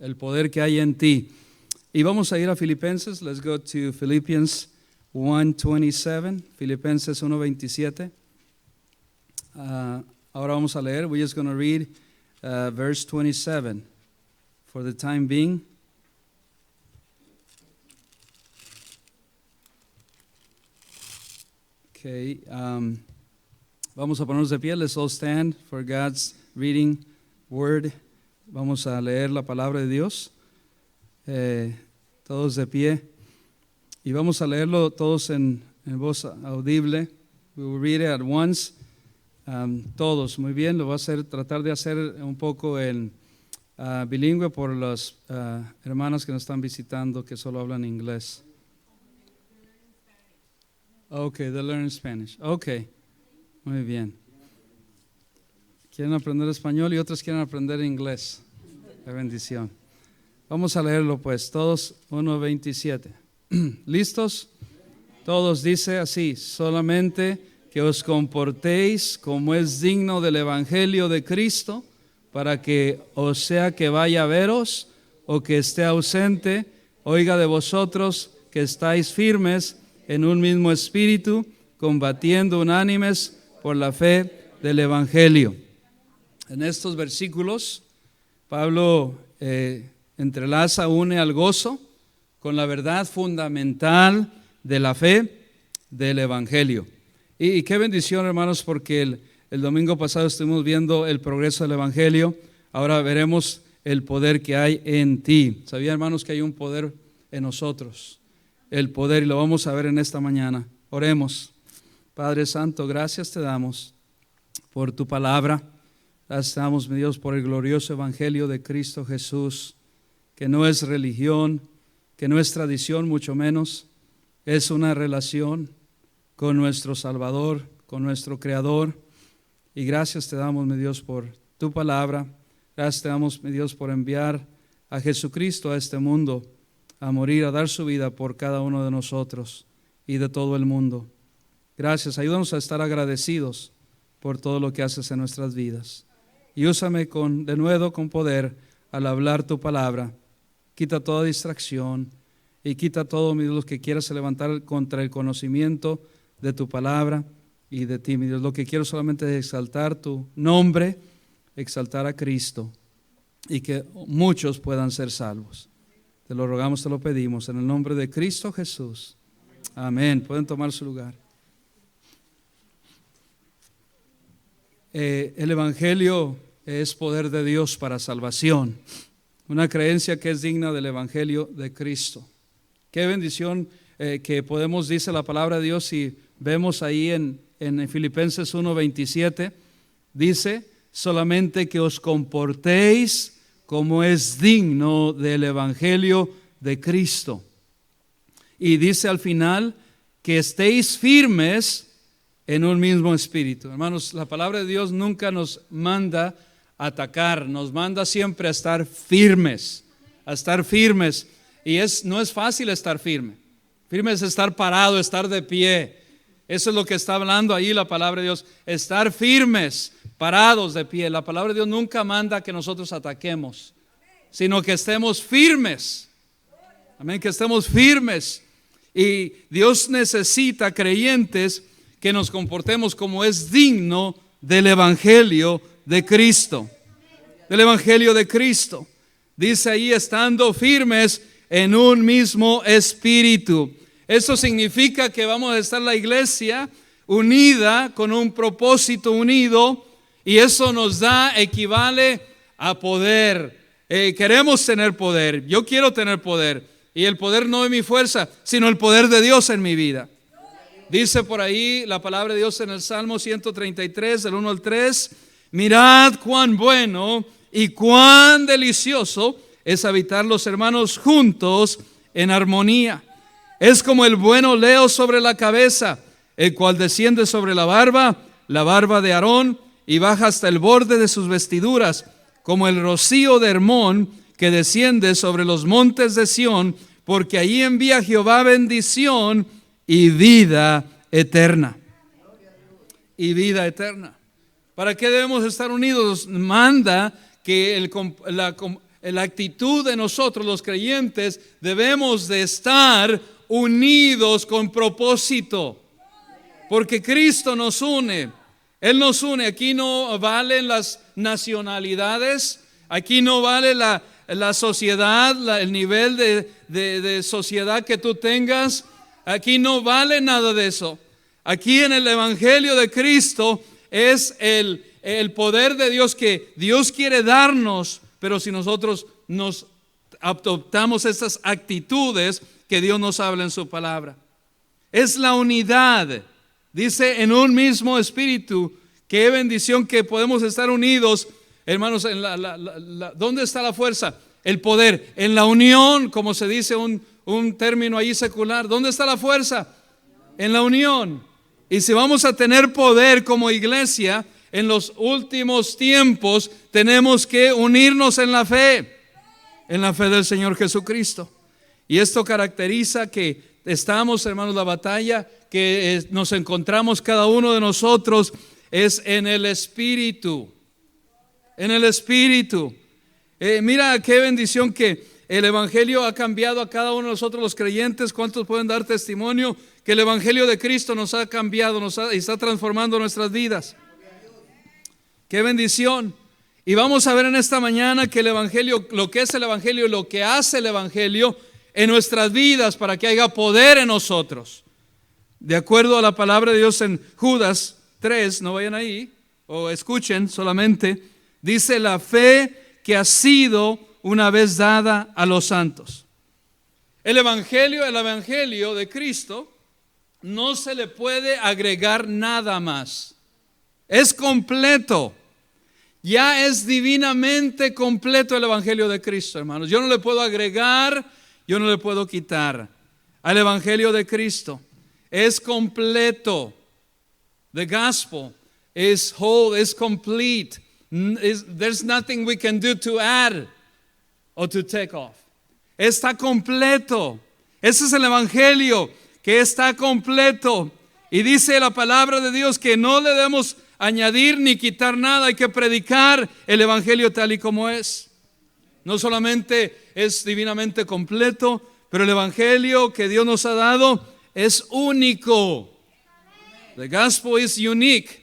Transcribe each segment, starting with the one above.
el poder que hay en ti. Y vamos a ir a Filipenses. Let's go to Philippians 1:27. Filipenses 1:27. Ahora vamos a leer. We're just going to read verse 27 for the time being. Okay, vamos a ponernos de pie. Let's all stand for God's reading word. Vamos a leer la palabra de Dios. Todos de pie. Y vamos a leerlo todos en voz audible. We will read it at once. Todos, muy bien. Lo voy a tratar de hacer un poco en bilingüe por las hermanas que nos están visitando que solo hablan inglés. Okay, they learn Spanish. Okay, muy bien. Quieren aprender español y otros quieren aprender inglés. Qué bendición. Vamos a leerlo pues, todos 1:27. ¿Listos? Todos dice así: solamente que os comportéis como es digno del evangelio de Cristo, para que, o sea que vaya a veros o que esté ausente, oiga de vosotros que estáis firmes en un mismo espíritu, combatiendo unánimes por la fe del evangelio. En estos versículos, Pablo entrelaza, une al gozo con la verdad fundamental de la fe del evangelio. Y qué bendición, hermanos, porque el domingo pasado estuvimos viendo el progreso del evangelio. Ahora veremos el poder que hay en ti. ¿Sabía, hermanos, que hay un poder en nosotros? El poder, y lo vamos a ver en esta mañana. Oremos. Padre Santo, gracias te damos por tu palabra. Gracias te damos, mi Dios, por el glorioso evangelio de Cristo Jesús, que no es religión, que no es tradición, mucho menos. Es una relación con nuestro Salvador, con nuestro Creador. Y gracias te damos, mi Dios, por tu palabra. Gracias te damos, mi Dios, por enviar a Jesucristo a este mundo, a morir, a dar su vida por cada uno de nosotros y de todo el mundo. Gracias, ayúdanos a estar agradecidos por todo lo que haces en nuestras vidas. Y úsame de nuevo con poder al hablar tu palabra. Quita toda distracción y quita todo, mi Dios, lo que quieras levantar contra el conocimiento de tu palabra y de ti, mi Dios. Lo que quiero solamente es exaltar tu nombre, exaltar a Cristo y que muchos puedan ser salvos. Te lo rogamos, te lo pedimos, en el nombre de Cristo Jesús. Amén. Pueden tomar su lugar. El evangelio es poder de Dios para salvación. Una creencia que es digna del evangelio de Cristo. Qué bendición que podemos, dice la palabra de Dios, y vemos ahí en Filipenses 1:27, dice: solamente que os comportéis como es digno del evangelio de Cristo. Y dice al final que estéis firmes en un mismo espíritu. Hermanos, la palabra de Dios nunca nos manda a atacar, nos manda siempre a estar firmes, a estar firmes. Y no es fácil estar firme. Firme es estar parado, estar de pie. Eso es lo que está hablando ahí la palabra de Dios. Estar firmes, parados de pie. La palabra de Dios nunca manda que nosotros ataquemos, sino que estemos firmes. Amén, que estemos firmes. Y Dios necesita creyentes que nos comportemos como es digno del evangelio de Cristo. Del evangelio de Cristo. Dice ahí: estando firmes en un mismo espíritu. Eso significa que vamos a estar la iglesia unida, con un propósito unido, y eso nos equivale a poder. Queremos tener poder. Yo quiero tener poder, y el poder no es mi fuerza, sino el poder de Dios en mi vida. Dice por ahí la palabra de Dios en el Salmo 133, del 1 al 3: mirad cuán bueno y cuán delicioso es habitar los hermanos juntos en armonía. Es como el buen oleo sobre la cabeza, el cual desciende sobre la barba de Aarón, y baja hasta el borde de sus vestiduras, como el rocío de Hermón que desciende sobre los montes de Sión, porque allí envía Jehová bendición y vida eterna. Y vida eterna. ¿Para qué debemos estar unidos? Manda que la actitud de nosotros los creyentes, debemos de estar unidos con propósito, porque Cristo nos une. Él nos une. Aquí no valen las nacionalidades, aquí no vale la sociedad, el nivel de sociedad que tú tengas. Aquí no vale nada de eso. Aquí en el Evangelio de Cristo es el poder de Dios que Dios quiere darnos, pero si nosotros nos adoptamos estas actitudes que Dios nos habla en su palabra. Es la unidad. Dice en un mismo espíritu. Qué bendición que podemos estar unidos, hermanos. ¿Dónde está la fuerza? El poder. En la unión, como se dice un término ahí secular. ¿Dónde está la fuerza? En la unión. Y si vamos a tener poder como iglesia en los últimos tiempos, tenemos que unirnos en la fe del Señor Jesucristo. Y esto caracteriza que estamos, hermanos, la batalla que nos encontramos cada uno de nosotros es en el Espíritu. En el Espíritu. Mira qué bendición que el Evangelio ha cambiado a cada uno de nosotros los creyentes. ¿Cuántos pueden dar testimonio que el Evangelio de Cristo nos ha cambiado, y está transformando nuestras vidas? Qué bendición. Y vamos a ver en esta mañana que el Evangelio, lo que es el Evangelio y lo que hace el Evangelio en nuestras vidas para que haya poder en nosotros. De acuerdo a la palabra de Dios en Judas 3, no vayan ahí o escuchen solamente, dice la fe que ha sido una vez dada a los santos. El evangelio de Cristo no se le puede agregar nada más. Es completo. Ya es divinamente completo el evangelio de Cristo, hermanos. Yo no le puedo agregar, yo no le puedo quitar al evangelio de Cristo. Es completo. The gospel is whole, is complete. There's nothing we can do to add or to take off. Está completo. Ese es el evangelio que está completo. Y dice la palabra de Dios que no le debemos añadir ni quitar nada. Hay que predicar el evangelio tal y como es. No solamente es divinamente completo, pero el evangelio que Dios nos ha dado es único. The gospel is unique.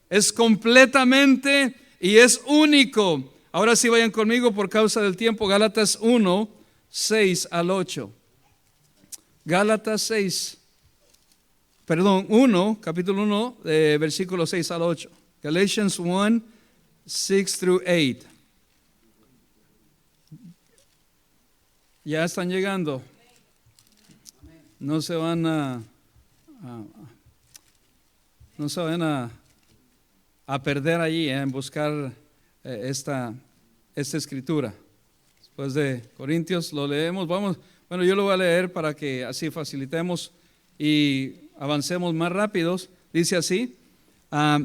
Es completamente y es único. Ahora sí vayan conmigo por causa del tiempo. Gálatas 1, 6 al 8. Gálatas 1, capítulo 1, versículo 6 al 8. Galatians 1, 6 through 8. Ya están llegando. No se van a perder allí en buscar esta escritura. Después de Corintios lo leemos. Bueno, yo lo voy a leer para que así facilitemos y avancemos más rápidos. Dice así,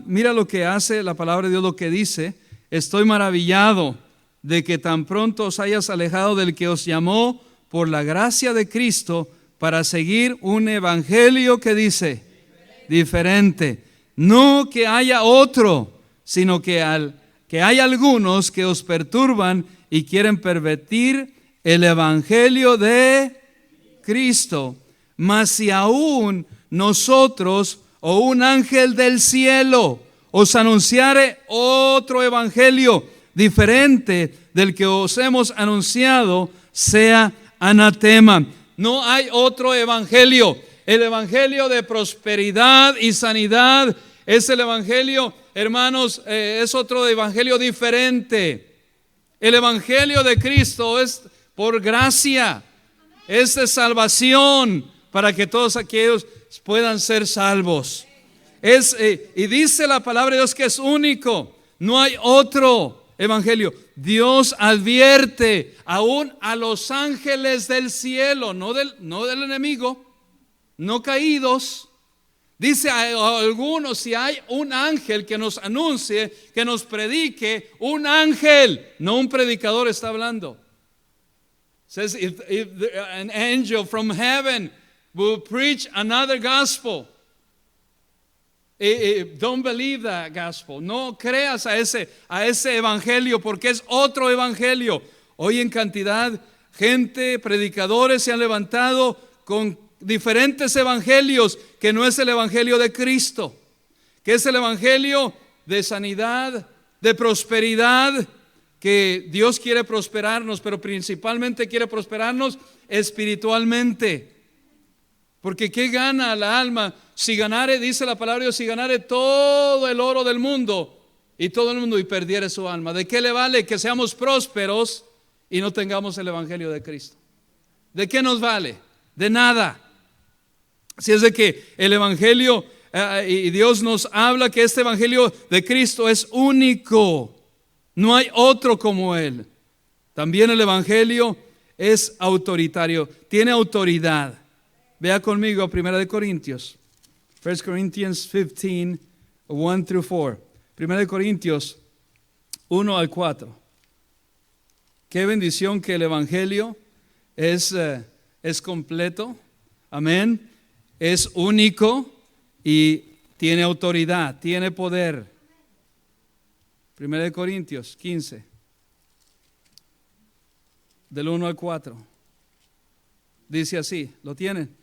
mira lo que hace la palabra de Dios, lo que dice: estoy maravillado de que tan pronto os hayas alejado del que os llamó por la gracia de Cristo para seguir un evangelio que dice diferente. No que haya otro, sino que hay algunos que os perturban y quieren pervertir el evangelio de Cristo. Mas si aún nosotros o un ángel del cielo os anunciare otro evangelio diferente del que os hemos anunciado, sea anatema. No hay otro evangelio. El evangelio de prosperidad y sanidad es el evangelio, hermanos, es otro evangelio diferente. El evangelio de Cristo es por gracia, es de salvación para que todos aquellos puedan ser salvos. Y dice la palabra de Dios que es único, no hay otro evangelio. Dios advierte aún a los ángeles del cielo, no del enemigo, no caídos. Dice a algunos, si hay un ángel que nos anuncie, que nos predique, un ángel, no un predicador está hablando. Says if an angel from heaven will preach another gospel, don't believe that gospel. No creas a ese evangelio, porque es otro evangelio. Hoy en cantidad, gente, predicadores se han levantado con diferentes evangelios que no es el evangelio de Cristo, que es el evangelio de sanidad, de prosperidad, que Dios quiere prosperarnos, pero principalmente quiere prosperarnos espiritualmente. Porque ¿qué gana la alma si ganare, dice la palabra de Dios, si ganare todo el oro del mundo y todo el mundo y perdiere su alma? ¿De qué le vale que seamos prósperos y no tengamos el evangelio de Cristo? ¿De qué nos vale? De nada. Si es de que el evangelio y Dios nos habla que este evangelio de Cristo es único, no hay otro como él. También el evangelio es autoritario, tiene autoridad. Vea conmigo a 1 Corintios, 1 Corinthians 15, 1 through 4. 1 Corintios 1 al 4. Qué bendición que el evangelio es completo, amén, es único y tiene autoridad, tiene poder. 1 Corintios 15, del 1 al 4. Dice así, ¿lo tienen?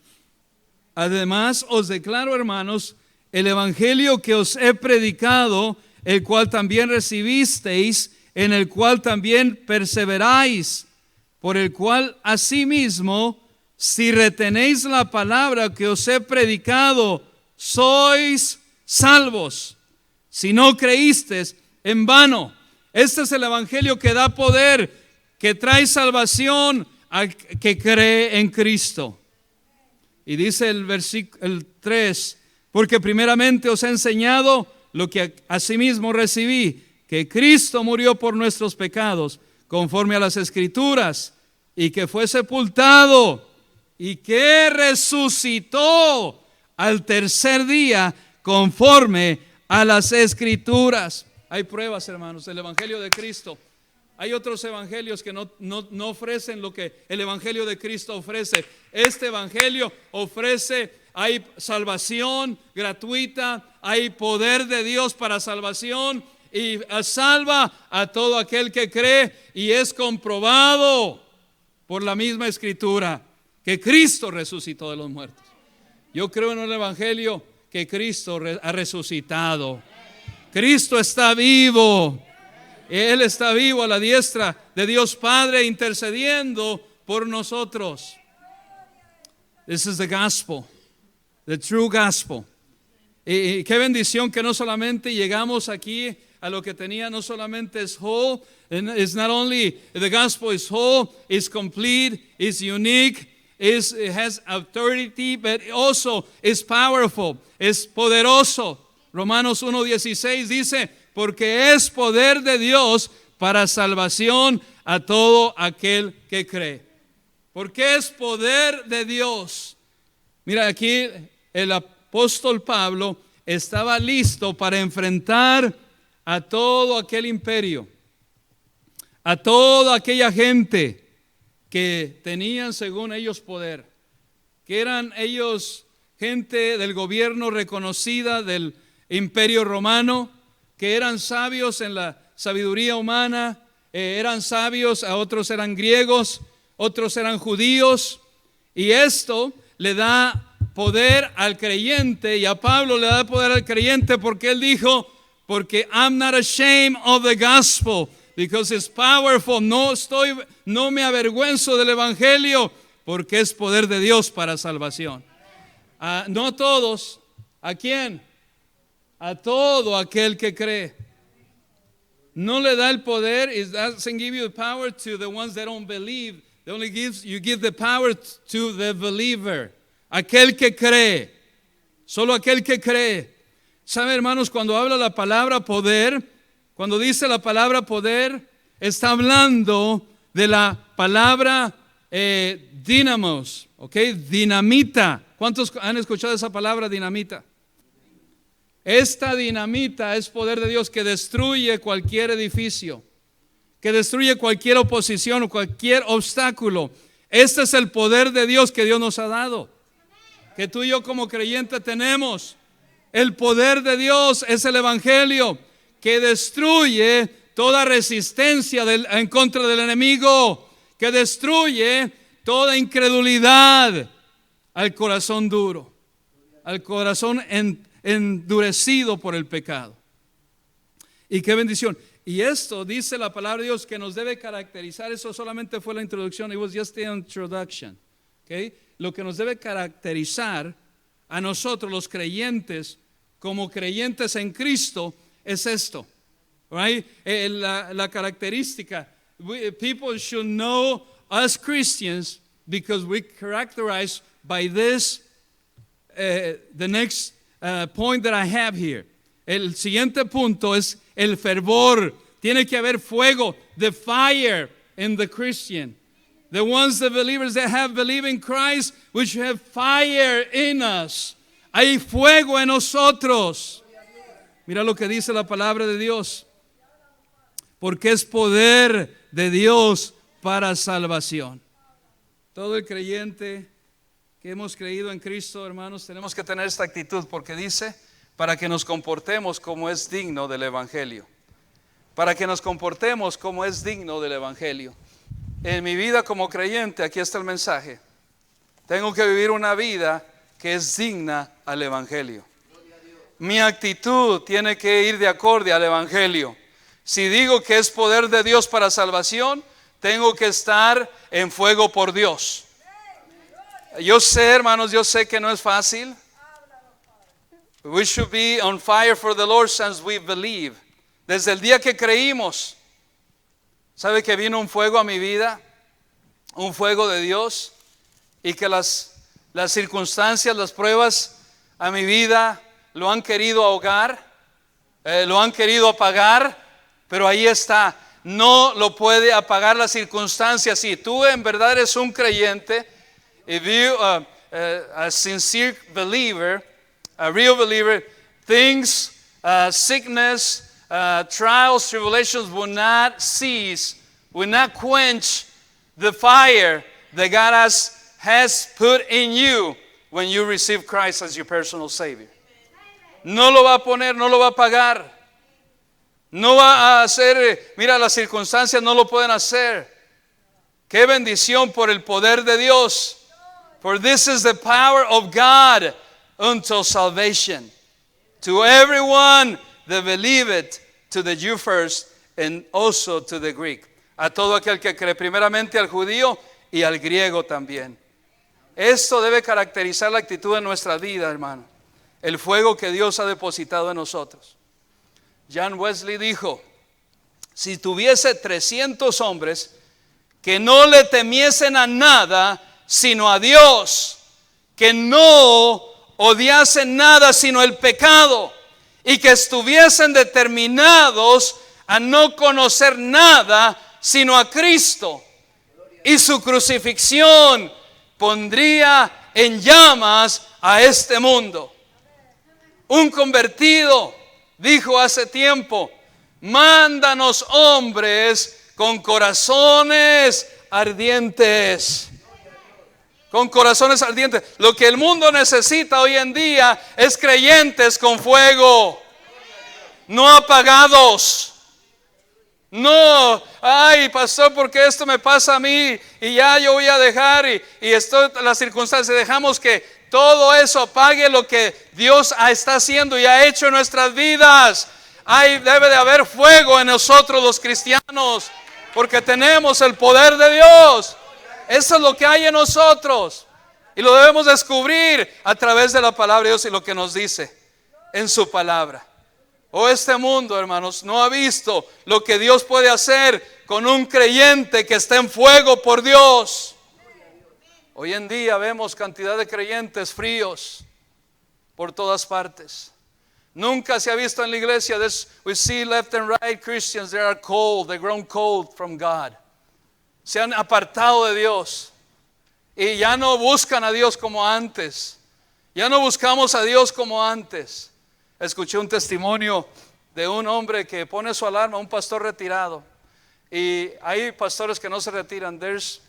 Además os declaro, hermanos, el evangelio que os he predicado, el cual también recibisteis, en el cual también perseveráis, por el cual asimismo, si retenéis la palabra que os he predicado, sois salvos. Si no creísteis, en vano. Este es el evangelio que da poder, que trae salvación al que cree en Cristo. Y dice el versículo 3, porque primeramente os he enseñado lo que asimismo recibí, que Cristo murió por nuestros pecados, conforme a las Escrituras, y que fue sepultado, y que resucitó al tercer día, conforme a las Escrituras. Hay pruebas, hermanos, del evangelio de Cristo. Hay otros evangelios que no ofrecen lo que el evangelio de Cristo ofrece. Este evangelio ofrece, hay salvación gratuita, hay poder de Dios para salvación y salva a todo aquel que cree, y es comprobado por la misma Escritura que Cristo resucitó de los muertos. Yo creo en el evangelio que Cristo ha resucitado. Cristo está vivo. Él está vivo a la diestra de Dios Padre, intercediendo por nosotros. This is the gospel, the true gospel. Y qué bendición que no solamente llegamos aquí a lo que tenía, no solamente es whole, and it's not only the gospel is whole, it's complete, it's unique, it has authority, but also is powerful, es poderoso. Romanos 1:16 dice, porque es poder de Dios para salvación a todo aquel que cree. Porque es poder de Dios. Mira, aquí el apóstol Pablo estaba listo para enfrentar a todo aquel imperio, a toda aquella gente que tenían según ellos poder, que eran ellos gente del gobierno reconocida del imperio romano, que eran sabios en la sabiduría humana, eran sabios, a otros eran griegos, otros eran judíos, y esto le da poder al creyente, y a Pablo le da poder al creyente porque él dijo, porque I'm not ashamed of the gospel, because it's powerful. No me avergüenzo del evangelio, porque es poder de Dios para salvación. No todos, ¿a quién? A todo aquel que cree. No le da el poder, it doesn't give you the power to the ones that don't believe. It only you give the power to the believer. Aquel que cree. Solo aquel que cree. ¿Sabe, hermanos? Cuando habla la palabra poder, cuando dice la palabra poder, está hablando de la palabra dinamos, ¿ok? Dinamita. ¿Cuántos han escuchado esa palabra dinamita? Esta dinamita es poder de Dios que destruye cualquier edificio, que destruye cualquier oposición o cualquier obstáculo. Este es el poder de Dios que Dios nos ha dado, que tú y yo como creyentes tenemos. El poder de Dios es el evangelio que destruye toda resistencia en contra del enemigo, que destruye toda incredulidad al corazón duro, al corazón endurecido por el pecado. Y qué bendición. Y esto dice la palabra de Dios que nos debe caracterizar. Eso solamente fue la introducción. It was just the introduction. Okay? Lo que nos debe caracterizar a nosotros los creyentes, como creyentes en Cristo, es esto. Right? La característica. People should know us Christians because we characterize by this, the next point that I have here. El siguiente punto es el fervor. Tiene que haber fuego, the fire in the Christian. The ones, the believers that have believed in Christ, which have fire in us. Hay fuego en nosotros. Mira lo que dice la palabra de Dios. Porque es poder de Dios para salvación. Todo el creyente que hemos creído en Cristo, hermanos, tenemos que tener esta actitud, porque dice, para que nos comportemos como es digno del Evangelio. Para que nos comportemos como es digno del Evangelio. En mi vida como creyente, aquí está el mensaje. Tengo que vivir una vida que es digna al Evangelio. Mi actitud tiene que ir de acorde al Evangelio. Si digo que es poder de Dios para salvación, tengo que estar en fuego por Dios. Yo sé, hermanos, yo sé que no es fácil. We should be on fire for the Lord since we believe. Desde el día que creímos, ¿sabe que vino un fuego a mi vida? Un fuego de Dios. Y que las circunstancias, las pruebas a mi vida lo han querido ahogar, lo han querido apagar, pero ahí está. No lo puede apagar las circunstancias. Si tú en verdad eres un creyente, if you a sincere believer, a real believer, things, sickness, trials, tribulations will not cease, will not quench the fire that God has put in you when you receive Christ as your personal Savior. No lo va a poner, no lo va a apagar. No va a hacer, mira, las circunstancias no lo pueden hacer. Qué bendición por el poder de Dios. For this is the power of God unto salvation, to everyone that believeth, to the Jew first, and also to the Greek. A todo aquel que cree, primeramente al judío y al griego también. Esto debe caracterizar la actitud de nuestra vida, hermano. El fuego que Dios ha depositado en nosotros. John Wesley dijo, si tuviese 300 hombres que no le temiesen a nada sino a Dios, que no odiasen nada sino el pecado, y que estuviesen determinados a no conocer nada sino a Cristo y su crucifixión, pondría en llamas a este mundo. Un convertido dijo hace tiempo, mándanos hombres con corazones ardientes. Con corazones ardientes. Lo que el mundo necesita hoy en día es creyentes con fuego, no apagados. No, ay, pastor, porque esto me pasa a mí y ya yo voy a dejar y esto, las circunstancias, dejamos que todo eso apague lo que Dios está haciendo y ha hecho en nuestras vidas. Debe de haber fuego en nosotros los cristianos, porque tenemos el poder de Dios. Eso es lo que hay en nosotros y lo debemos descubrir a través de la palabra de Dios y lo que nos dice en su palabra. Este mundo, hermanos, no ha visto lo que Dios puede hacer con un creyente que está en fuego por Dios. Hoy en día vemos cantidad de creyentes fríos por todas partes. Nunca se ha visto en la iglesia, we see left and right Christians, they are cold, they've grown cold from God. Se han apartado de Dios y ya no buscan a Dios como antes. Ya no buscamos a Dios como antes. Escuché un testimonio de un hombre que pone su alarma, un pastor retirado. Y hay pastores que no se retiran. There's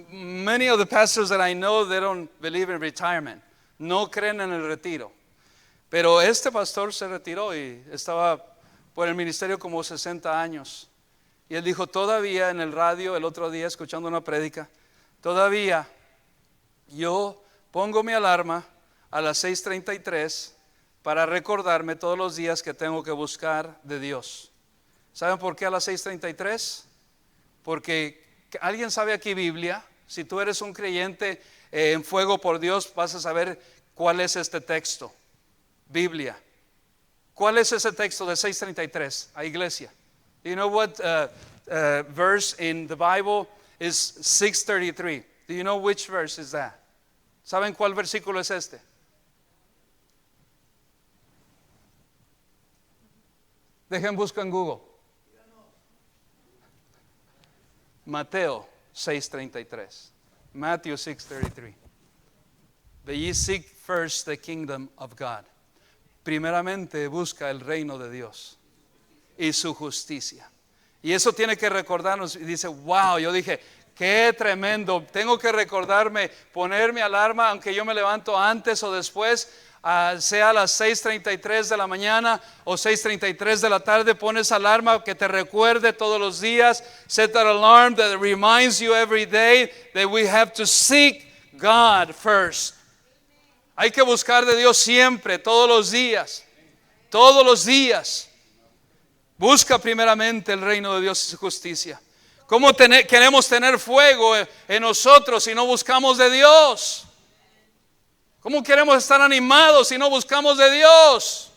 many of the pastors that I know, they don't believe in retirement. No creen en el retiro. Pero este pastor se retiró y estaba por el ministerio como 60 años. Y él dijo, todavía en el radio, el otro día escuchando una prédica, todavía yo pongo mi alarma a las 6:33 para recordarme todos los días que tengo que buscar de Dios. ¿Saben por qué a las 6:33? Porque alguien sabe aquí Biblia. Si tú eres un creyente en fuego por Dios, vas a saber cuál es este texto. Biblia. ¿Cuál es ese texto de 6:33 a iglesia? Do you know what verse in the Bible is 6:33? Do you know which verse is that? ¿Saben cuál versículo es este? Dejen buscar en Google. Mateo 6:33. Matthew 6:33. But ye seek first the kingdom of God. Primeramente busca el reino de Dios y su justicia. Y eso tiene que recordarnos. Y dice, wow, yo dije, qué tremendo. Tengo que recordarme, poner mi alarma, aunque yo me levanto antes o después, sea a las 6:33 de la mañana o 6:33 de la tarde. Pones alarma que te recuerde todos los días. Set that alarm that reminds you every day that we have to seek God first. Hay que buscar de Dios siempre, todos los días. Todos los días. Busca primeramente el reino de Dios y su justicia. ¿Cómo queremos tener fuego en nosotros si no buscamos de Dios? ¿Cómo queremos estar animados si no buscamos de Dios?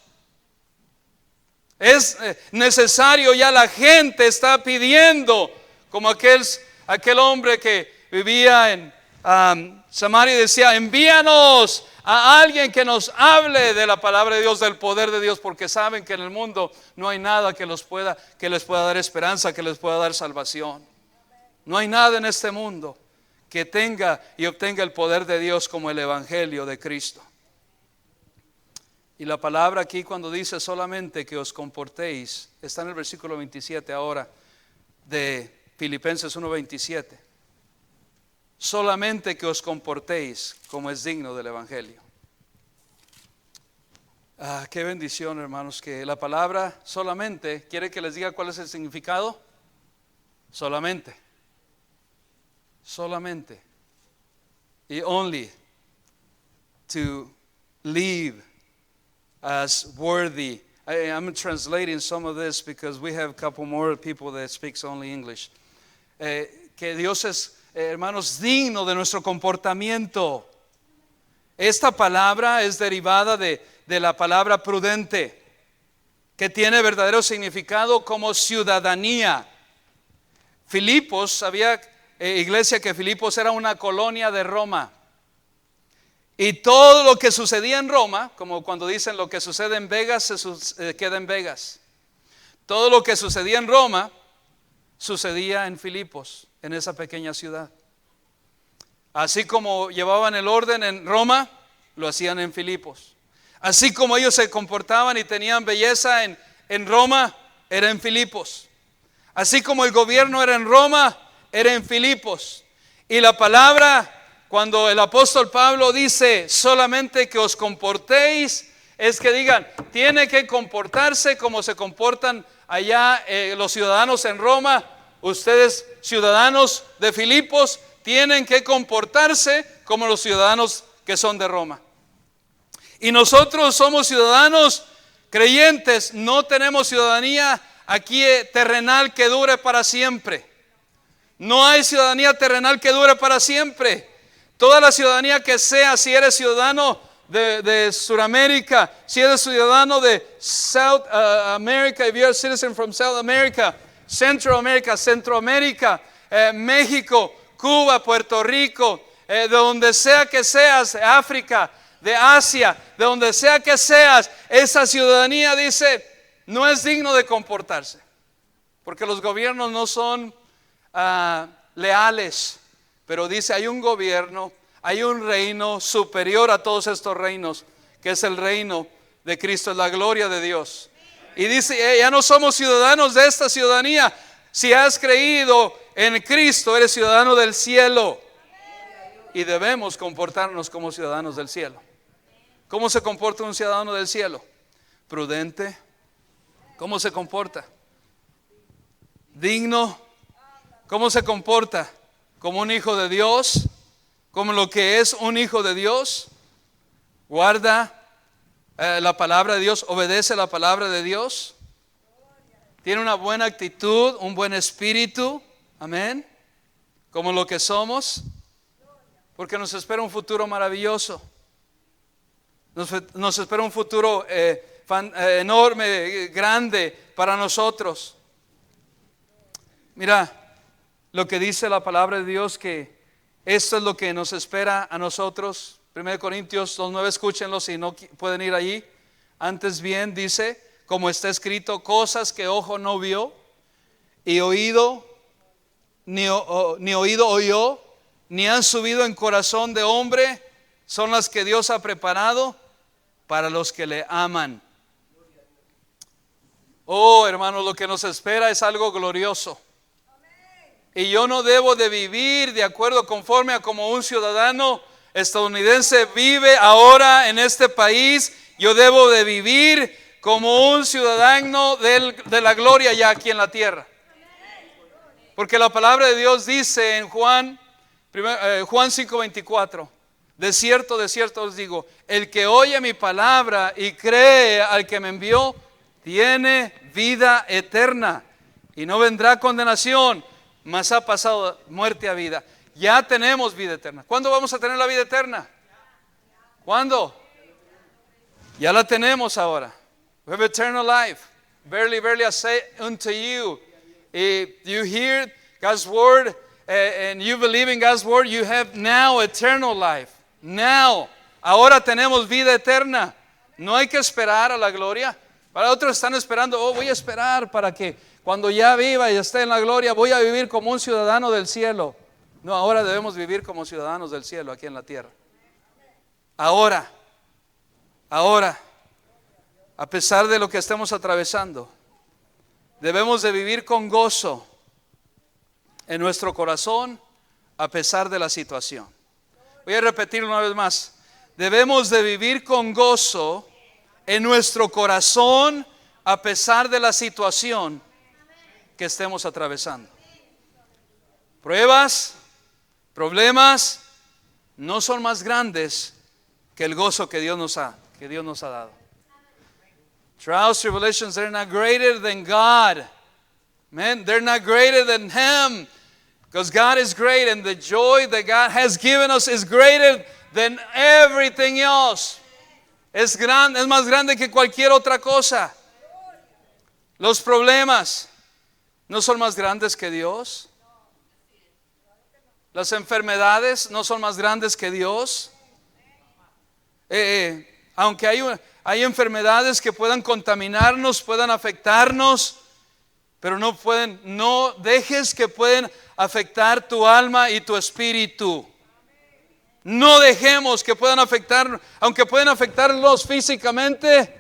Es necesario, ya la gente está pidiendo, como aquel hombre que vivía en Samaria y decía, envíanos a alguien que nos hable de la palabra de Dios, del poder de Dios, porque saben que en el mundo no hay nada que les pueda dar esperanza, que les pueda dar salvación. No hay nada en este mundo que tenga y obtenga el poder de Dios como el evangelio de Cristo. Y la palabra aquí cuando dice solamente que os comportéis, está en el versículo 27 ahora de Filipenses 1:27. Solamente que os comportéis como es digno del evangelio. Qué bendición, hermanos, que la palabra solamente, ¿quiere que les diga cuál es el significado? Solamente. Solamente. Y only to live as worthy. I'm translating some of this because we have a couple more people that speaks only English. Que Dios es, hermanos, digno de nuestro comportamiento. Esta palabra es derivada de la palabra prudente, que tiene verdadero significado como ciudadanía. Filipos, sabía iglesia que Filipos era una colonia de Roma. Y todo lo que sucedía en Roma, como cuando dicen lo que sucede en Vegas, se queda en Vegas. Todo lo que sucedía en Roma, sucedía en Filipos, en esa pequeña ciudad. Así como llevaban el orden en Roma, lo hacían en Filipos. Así como ellos se comportaban y tenían belleza en Roma, era en Filipos. Así como el gobierno era en Roma, era en Filipos. Y la palabra, cuando el apóstol Pablo dice solamente que os comportéis, es que digan, tiene que comportarse como se comportan allá los ciudadanos en Roma. Ustedes, ciudadanos de Filipos, tienen que comportarse como los ciudadanos que son de Roma. Y nosotros somos ciudadanos creyentes, no tenemos ciudadanía aquí terrenal que dure para siempre. No hay ciudadanía terrenal que dure para siempre. Toda la ciudadanía que sea, si eres ciudadano de Sudamérica, si eres ciudadano de South America, if you're a citizen from South America, Central America, Centroamérica, México, Cuba, Puerto Rico, de donde sea que seas, África, de Asia, de donde sea que seas, esa ciudadanía dice, no es digno de comportarse, porque los gobiernos no son leales, pero dice, hay un gobierno, hay un reino superior a todos estos reinos, que es el reino de Cristo, es la gloria de Dios. Y dice, ya no somos ciudadanos de esta ciudadanía. Si has creído en Cristo, eres ciudadano del cielo. Y debemos comportarnos como ciudadanos del cielo. ¿Cómo se comporta un ciudadano del cielo? Prudente, ¿Cómo se comporta? Digno. ¿Cómo se comporta? Como un hijo de Dios, como lo que es un hijo de Dios. Guarda la palabra de Dios, obedece la palabra de Dios. Tiene una buena actitud, un buen espíritu. Amén. Como lo que somos. Porque nos espera un futuro maravilloso. Nos espera un futuro enorme, grande para nosotros. Mira lo que dice la palabra de Dios, que esto es lo que nos espera a nosotros. 1 Corintios 2:9, escúchenlo si no pueden ir allí. Antes bien dice, como está escrito, cosas que ojo no vio, y oído, ni oído oyó, ni han subido en corazón de hombre, son las que Dios ha preparado para los que le aman. Oh, hermanos, lo que nos espera es algo glorioso. Y yo no debo de vivir de acuerdo conforme a como un ciudadano estadounidense vive ahora en este país. Yo debo de vivir como un ciudadano de la gloria ya aquí en la tierra. Porque la palabra de Dios dice en Juan 5:24, de cierto os digo, el que oye mi palabra y cree al que me envió, tiene vida eterna y no vendrá condenación, mas ha pasado de muerte a vida. Ya tenemos vida eterna. ¿Cuándo vamos a tener la vida eterna? ¿Cuándo? Ya la tenemos ahora. We have eternal life. Verily, verily I say unto you, if you hear God's word and you believe in God's word, you have now eternal life. Now. Ahora tenemos vida eterna. No hay que esperar a la gloria. Para otros están esperando, voy a esperar para que cuando ya viva y esté en la gloria, voy a vivir como un ciudadano del cielo. No, ahora debemos vivir como ciudadanos del cielo aquí en la tierra. Ahora, a pesar de lo que estemos atravesando, debemos de vivir con gozo en nuestro corazón a pesar de la situación. Voy a repetirlo una vez más. Debemos de vivir con gozo en nuestro corazón a pesar de la situación que estemos atravesando. Pruebas, problemas no son más grandes que el gozo que Dios nos ha dado. Trials, tribulations, they're not greater than God. Man, they're not greater than Him. Because God is great and the joy that God has given us is greater than everything else. Es más grande que cualquier otra cosa. Los problemas no son más grandes que Dios. Las enfermedades no son más grandes que Dios. Aunque hay enfermedades que puedan contaminarnos, puedan afectarnos, pero no dejes que pueden afectar tu alma y tu espíritu. No dejemos que puedan afectar, aunque pueden afectarlos físicamente,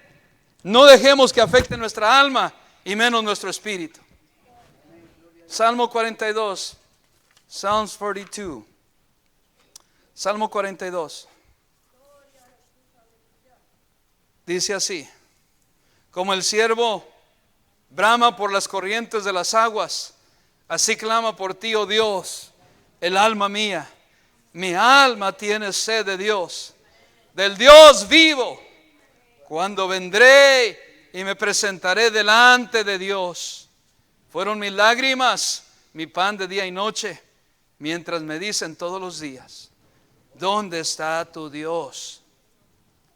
no dejemos que afecten nuestra alma y menos nuestro espíritu. Salmo 42, Psalms 42. Salmo 42. Dice así: como el ciervo brama por las corrientes de las aguas, así clama por ti, oh Dios, el alma mía. Mi alma tiene sed de Dios, del Dios vivo. Cuando vendré y me presentaré delante de Dios. Fueron mis lágrimas, mi pan de día y noche, mientras me dicen todos los días, ¿dónde está tu Dios?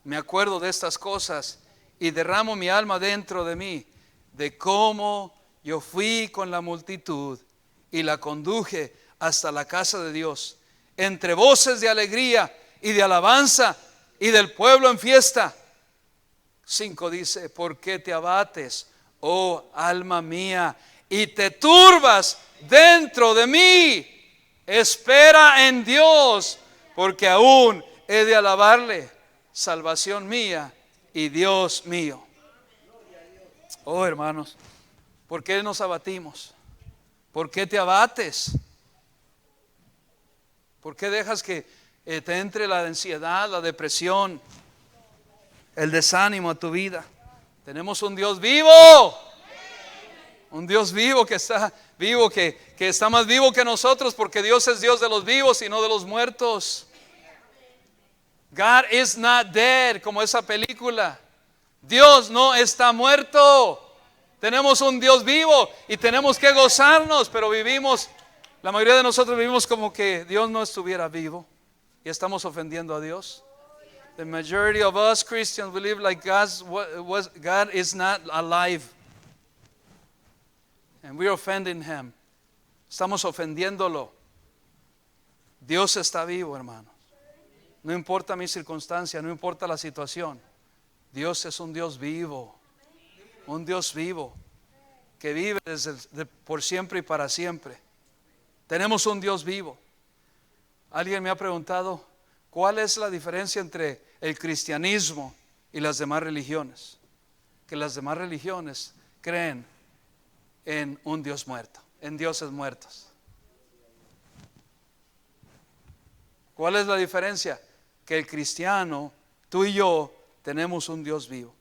Me acuerdo de estas cosas y derramo mi alma dentro de mí, de cómo yo fui con la multitud y la conduje hasta la casa de Dios, entre voces de alegría y de alabanza y del pueblo en fiesta. 5 dice: ¿por qué te abates, oh alma mía, y te turbas dentro de mí? Espera en Dios, porque aún he de alabarle, salvación mía y Dios mío. Oh hermanos, ¿por qué nos abatimos? ¿Por qué te abates? ¿Por qué dejas que te entre la ansiedad, la depresión, el desánimo a tu vida? Tenemos un Dios vivo Un Dios vivo que está vivo, que está más vivo que nosotros, porque Dios es Dios de los vivos y no de los muertos. God is not dead, como esa película. Dios no está muerto. Tenemos un Dios vivo y tenemos que gozarnos, pero la mayoría de nosotros vivimos como que Dios no estuviera vivo y estamos ofendiendo a Dios. The majority of us Christians believe like God is not alive. And we're offending Him. Estamos ofendiéndolo. Dios está vivo, hermanos. No importa mi circunstancia, no importa la situación. Dios es un Dios vivo. Un Dios vivo que vive por siempre y para siempre. Tenemos un Dios vivo. Alguien me ha preguntado, ¿cuál es la diferencia entre el cristianismo y las demás religiones? Que las demás religiones creen en un Dios muerto, en dioses muertos. ¿Cuál es la diferencia? Que el cristiano, tú y yo, tenemos un Dios vivo.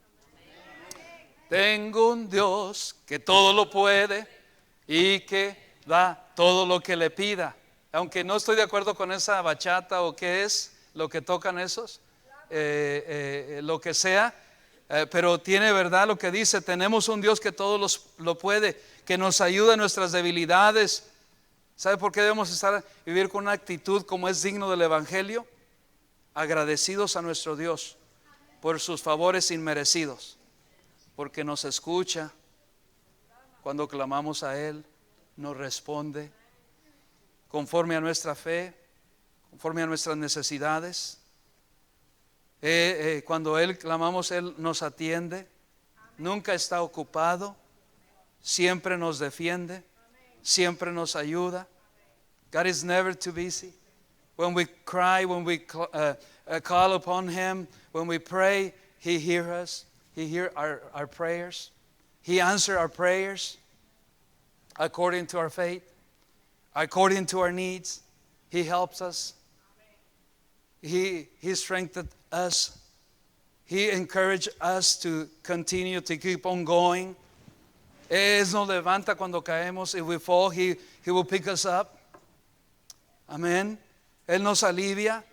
Tengo un Dios que todo lo puede y que da todo lo que le pida. Aunque no estoy de acuerdo con esa bachata o qué es lo que tocan esos, lo que sea, pero tiene verdad lo que dice. Tenemos un Dios que todo lo puede, que nos ayuda en nuestras debilidades. ¿Sabe por qué debemos vivir con una actitud como es digno del Evangelio? Agradecidos a nuestro Dios por sus favores inmerecidos, porque nos escucha cuando clamamos a Él, nos responde conforme a nuestra fe, conforme a nuestras necesidades. Cuando Él clamamos, Él nos atiende, nunca está ocupado, siempre nos defiende, siempre nos ayuda. God is never too busy. When we cry, when we call upon Him, when we pray, He hears us. He hears our prayers. He answers our prayers according to our faith, according to our needs. He helps us. He strengthened us. He encouraged us to continue to keep on going. Él nos levanta cuando caemos. If we fall, He will pick us up. Amén. Él nos alivia.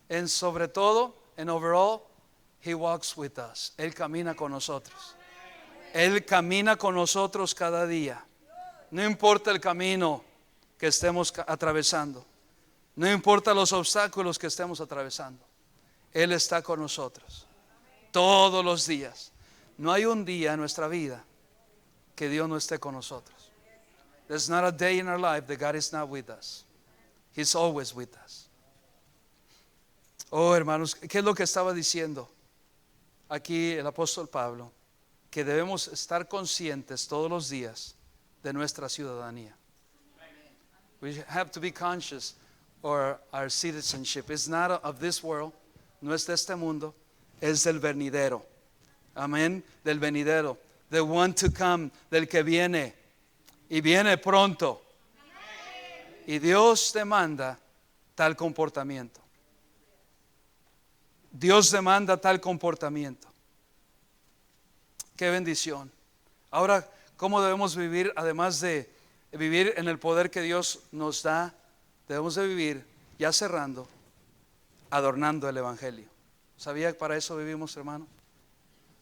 And sobre todo, and overall, He walks with us. Él camina con nosotros. Él camina con nosotros cada día. No importa el camino que estemos atravesando. No importa los obstáculos que estemos atravesando. Él está con nosotros. Todos los días. No hay un día en nuestra vida que Dios no esté con nosotros. There's not a day in our life that God is not with us. He's always with us. Oh, hermanos, ¿qué es lo que estaba diciendo aquí el apóstol Pablo? Que debemos estar conscientes todos los días de nuestra ciudadanía. We have to be conscious of our citizenship. It's not of this world, no es de este mundo, es del venidero. Amén, del venidero. The one to come, del que viene y viene pronto. Y Dios demanda tal comportamiento. Dios demanda tal comportamiento. Qué bendición. Ahora, ¿cómo debemos vivir? Además de vivir en el poder que Dios nos da, debemos de vivir, ya cerrando, adornando el Evangelio. ¿Sabía que para eso vivimos, hermano?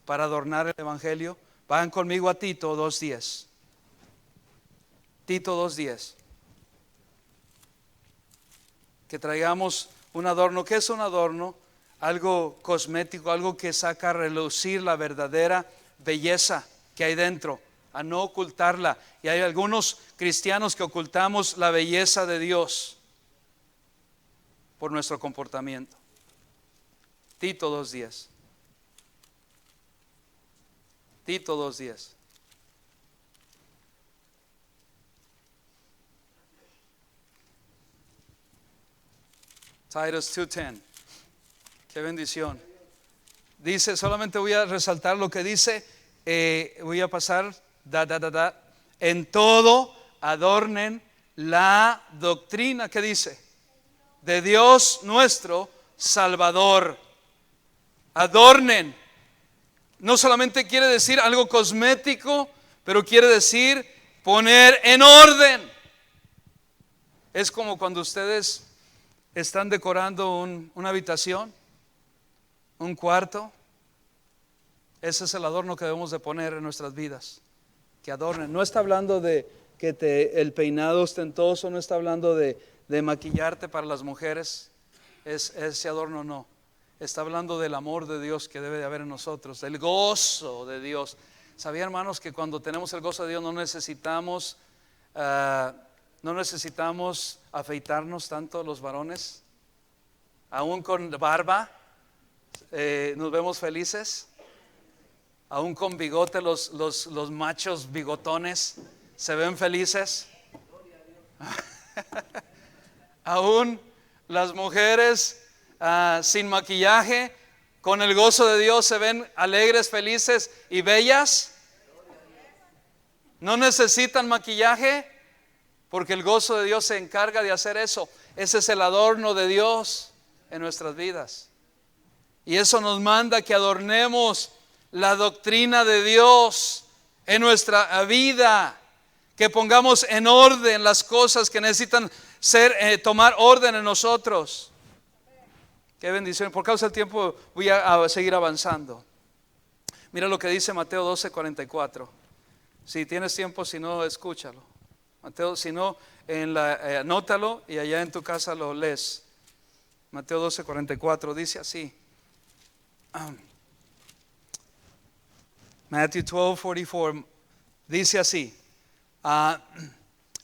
Para adornar el Evangelio. Vayan conmigo a Tito 2:10. Tito 2:10. Que traigamos un adorno. ¿Qué es un adorno? Algo cosmético, algo que saca a relucir la verdadera belleza que hay dentro, a no ocultarla. Y hay algunos cristianos que ocultamos la belleza de Dios por nuestro comportamiento. Tito 2:10. Tito 2:10. Titus 2:10. Qué bendición. Dice, solamente voy a resaltar lo que dice, voy a pasar, en todo adornen la doctrina, ¿qué dice? De Dios nuestro Salvador. Adornen. No solamente quiere decir algo cosmético, pero quiere decir poner en orden. Es como cuando ustedes están decorando una habitación, un cuarto. Ese es el adorno que debemos de poner en nuestras vidas, que adornen. No está hablando de que el peinado ostentoso, no está hablando de maquillarte para las mujeres, ese adorno no. Está hablando del amor de Dios que debe de haber en nosotros, del gozo de Dios. ¿Sabía, hermanos, que cuando tenemos el gozo de Dios no necesitamos afeitarnos tanto los varones? Aún con barba nos vemos felices. Aún con bigote los machos bigotones se ven felices. Aún las mujeres sin maquillaje, con el gozo de Dios, se ven alegres, felices y bellas. No necesitan maquillaje porque el gozo de Dios se encarga de hacer eso. Ese es el adorno de Dios en nuestras vidas. Y eso nos manda que adornemos la doctrina de Dios en nuestra vida, que pongamos en orden las cosas que necesitan tomar orden en nosotros. Qué bendición. Por causa del tiempo voy a seguir avanzando. Mira lo que dice Mateo 12:44. Si tienes tiempo, si no, escúchalo. Mateo, si no, anótalo y allá en tu casa lo lees. Mateo 12:44 dice así. Matthew 12:44 dice así.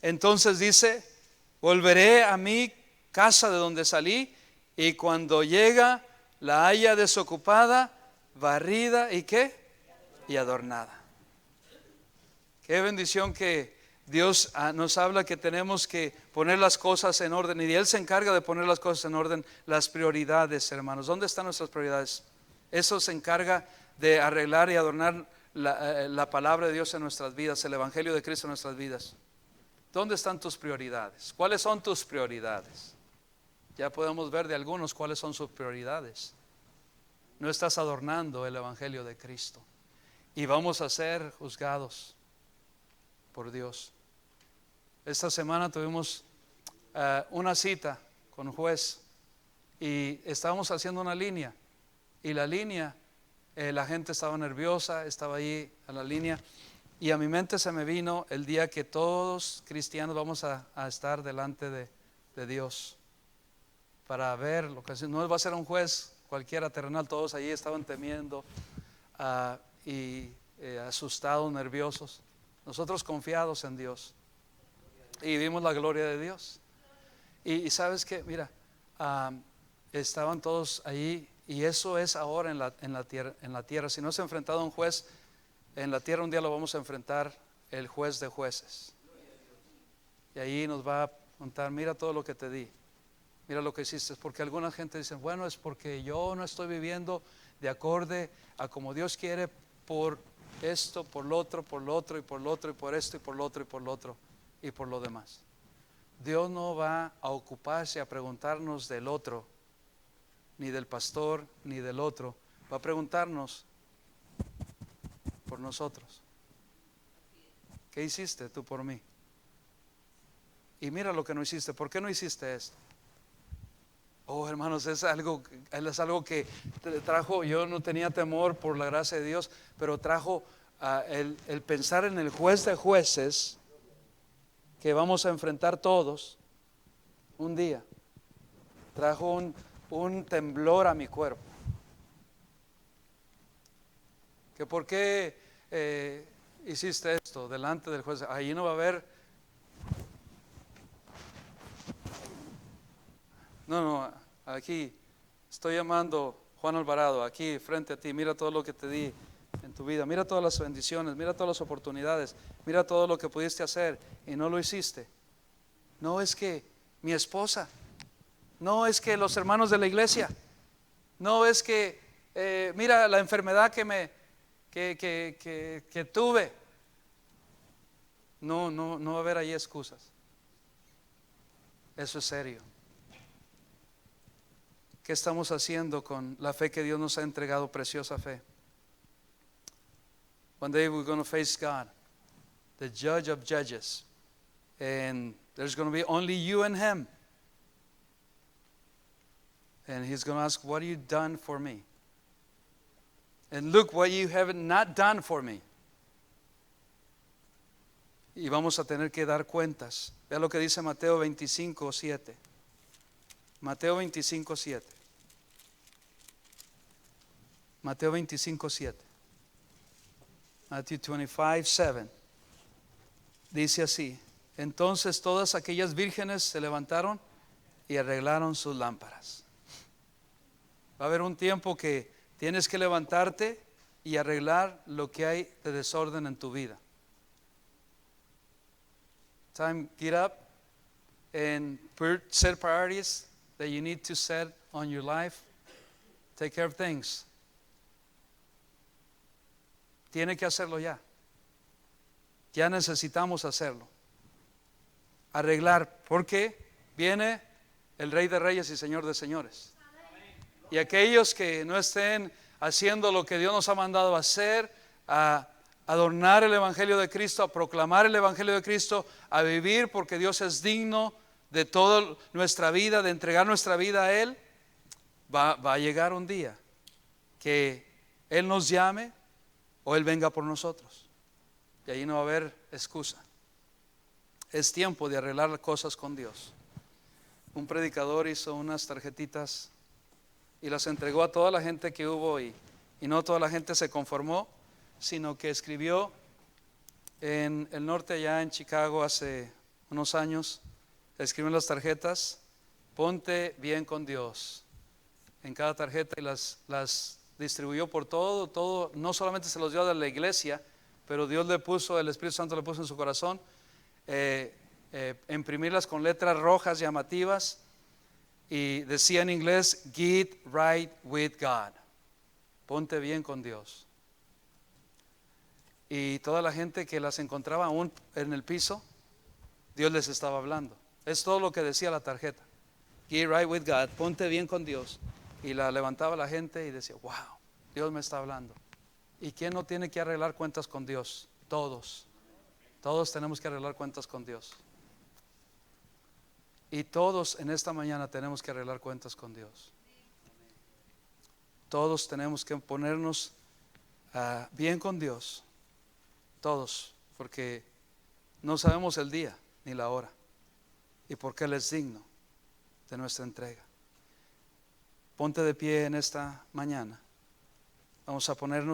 Entonces dice: volveré a mi casa de donde salí, y cuando llega la haya desocupada, barrida y ¿qué? Y adornada. Qué bendición que Dios nos habla que tenemos que poner las cosas en orden, y Él se encarga de poner las cosas en orden. Las prioridades, hermanos, ¿dónde están nuestras prioridades? Eso se encarga de arreglar y adornar la palabra de Dios en nuestras vidas, el Evangelio de Cristo en nuestras vidas. ¿Dónde están tus prioridades? ¿Cuáles son tus prioridades? Ya podemos ver de algunos cuáles son sus prioridades. No estás adornando el Evangelio de Cristo, y vamos a ser juzgados por Dios. Esta semana tuvimos una cita con un juez, y estábamos haciendo una línea, y la línea, la gente estaba nerviosa, estaba ahí a la línea, y a mi mente se me vino el día que todos cristianos vamos a estar delante de Dios para ver lo que no va a ser un juez cualquiera terrenal. Todos allí estaban temiendo y asustados, nerviosos. Nosotros confiados en Dios, y vimos la gloria de Dios. Y sabes que, mira, estaban todos allí, y eso es ahora en la tierra. Si no se ha enfrentado a un juez en la tierra, un día lo vamos a enfrentar el juez de jueces. Y ahí nos va a contar: mira todo lo que te di, mira lo que hiciste. Porque alguna gente dice: bueno, es porque yo no estoy viviendo de acorde a como Dios quiere, por esto, por lo otro, por lo otro, y por lo otro, y por esto, y por lo otro, y por lo otro, y por lo demás. Dios no va a ocuparse a preguntarnos del otro, ni del pastor, ni del otro. Va a preguntarnos por nosotros. ¿Qué hiciste tú por mí? Y mira lo que no hiciste. ¿Por qué no hiciste esto? Oh, hermanos, es algo que trajo. Yo no tenía temor por la gracia de Dios, pero trajo el pensar en el juez de jueces que vamos a enfrentar todos un día. Trajo un temblor a mi cuerpo. Que por qué hiciste esto delante del juez. Allí no va a haber. No, aquí estoy llamando Juan Alvarado, aquí frente a ti. Mira todo lo que te di en tu vida, mira todas las bendiciones, mira todas las oportunidades, mira todo lo que pudiste hacer y no lo hiciste. No es que mi esposa, no es que los hermanos de la iglesia, no es que mira la enfermedad que tuve. No va a haber ahí excusas. Eso es serio. ¿Qué estamos haciendo con la fe que Dios nos ha entregado? Preciosa fe. One day we're going to face God. the judge of judges. And there's going to be only you and him. And he's going to ask, what have you done for me? And look what you have not done for me. Y vamos a tener que dar cuentas. Vea lo que dice Mateo 25:7. Mateo 25:7. Mateo 25:7. Matthew 25:7. Dice así: entonces todas aquellas vírgenes se levantaron y arreglaron sus lámparas. Va a haber un tiempo que tienes que levantarte y arreglar lo que hay de desorden en tu vida. Time, get up and set priorities that you need to set on your life. Take care of things. Tiene que hacerlo ya. Ya necesitamos hacerlo. Arreglar, porque viene el Rey de Reyes y Señor de Señores. Y aquellos que no estén haciendo lo que Dios nos ha mandado a hacer, a adornar el Evangelio de Cristo, a proclamar el Evangelio de Cristo, a vivir porque Dios es digno de toda nuestra vida, de entregar nuestra vida a Él, va a llegar un día que Él nos llame o Él venga por nosotros. Y ahí no va a haber excusa. Es tiempo de arreglar cosas con Dios. Un predicador hizo unas tarjetitas y las entregó a toda la gente que hubo, y no toda la gente se conformó, sino que escribió en el norte, allá en Chicago, hace unos años, escribió en las tarjetas: ponte bien con Dios, en cada tarjeta, y las distribuyó por todo, no solamente se los dio a la iglesia, pero Dios le puso, el Espíritu Santo le puso en su corazón imprimirlas con letras rojas llamativas, y decía en inglés: get right with God, ponte bien con Dios. Y toda la gente que las encontraba aún en el piso, Dios les estaba hablando. Es todo lo que decía la tarjeta: get right with God, ponte bien con Dios. Y la levantaba la gente y decía: wow, Dios me está hablando. ¿Y quién no tiene que arreglar cuentas con Dios? Todos tenemos que arreglar cuentas con Dios. Y todos en esta mañana tenemos que arreglar cuentas con Dios. Todos tenemos que ponernos bien con Dios. Todos, porque no sabemos el día ni la hora, y porque Él es digno de nuestra entrega. Ponte de pie en esta mañana. Vamos a ponernos